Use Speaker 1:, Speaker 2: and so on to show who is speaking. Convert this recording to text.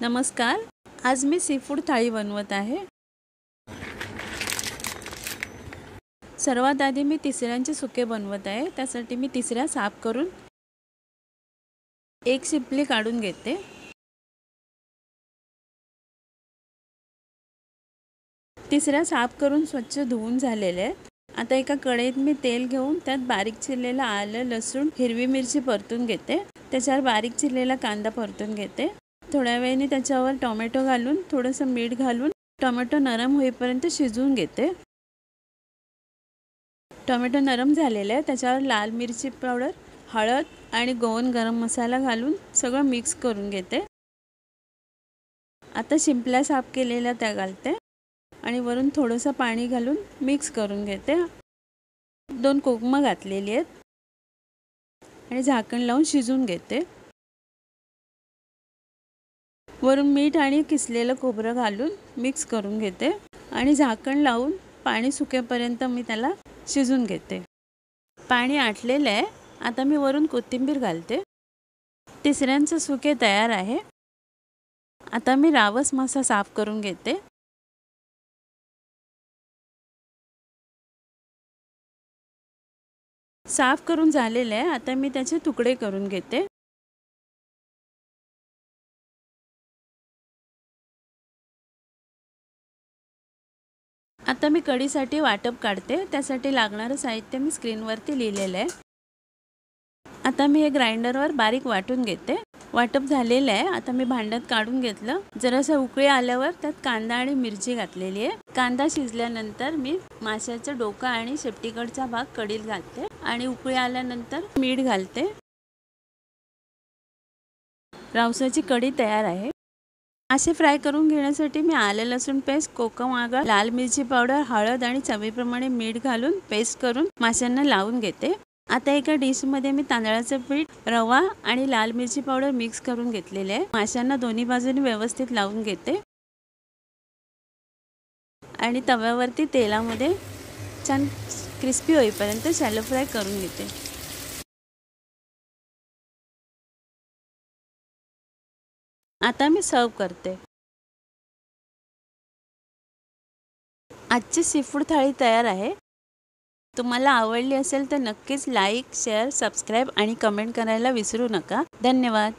Speaker 1: नमस्कार. आज मी सीफूड थाळी बनवत आहे. सर्वात आधी मी तिसऱ्यांचे सुके बनवत आहे. त्यासाठी मी तिसऱ्या साफ करून एक शिपली काढून घेते. तिसऱ्या साफ करून स्वच्छ धुवून झालेले आहेत. आता एका कढईत मी तेल घेऊन त्यात बारीक चिरलेलं आलं, लसूण, हिरवी मिरची परतून घेते. त्याच्यावर बारीक चिरलेला कांदा परतून घेते. थोड्या वेळाने त्याच्यावर टोमॅटो घालून थोडंसं मीठ घालून टोमॅटो नरम होईपर्यंत शिजवून घेते. टोमॅटो नरम झालेले आहे. त्याच्यावर लाल मिरची पावडर, हळद आणि गोवन गरम मसाला घालून सगळं मिक्स करून घेते. आता शिंपल्या साफ केलेल्या त्या घालते आणि वरून थोडंसं पाणी घालून मिक्स करून घेते. 2 कोकमं घातलेली आहेत आणि झाकण लावून शिजवून घेते. वरून मीठ आणि किसलेलं खोबरं घालून मिक्स करून घेते आणि झाकण लावून पाणी सुकेपर्यंत मी त्याला शिजवून घेते. पाणी आटलेलं आहे. आता मी वरून कोथिंबीर घालते. तिसऱ्यांचे सुके तयार आहे. आता मी रावस मासा साफ करून घेते. साफ करून झालेलं आहे. आता मी त्याचे तुकडे करून घेते. आता मी कढीसाठी वाटप काढते. त्यासाठी लागणारं साहित्य मी स्क्रीनवरती लिहिलेलं आहे. आता मी हे ग्राइंडरवर बारीक वाटून घेते. वाटप झालेलं आहे. आता मी भांड्यात काढून घेतलं. जरासं उकळी आल्यावर त्यात कांदा आणि मिरची घातलेली आहे. कांदा शिजल्यानंतर मी माशाचं डोकं आणि शेपटीकडचा भाग कढीत घालते आणि उकळी आल्यानंतर मीठ घालते. रावसाची कढी तयार आहे. मासे फ्राय करून घेण्यासाठी मी आलं लसूण पेस्ट, कोकम आगळ, लाल मिरची पावडर, हळद आणि चवीप्रमाणे मीठ घालून पेस्ट करून माशांना लावून घेते. आता एका डिशमध्ये मी तांदळाचं पीठ, रवा आणि लाल मिरची पावडर मिक्स करून घेतलेले आहे. माशांना दोन्ही बाजूने व्यवस्थित लावून घेते आणि तव्यावरती तेलामध्ये छान क्रिस्पी होईपर्यंत शॅलो फ्राय करून घेते. आता मी सर्व करते. आजची सीफूड थाळी तयार आहे. तुम्हाला आवडली असेल तर नक्कीच लाईक, शेअर, सबस्क्राईब आणि कमेंट करायला विसरू नका. धन्यवाद.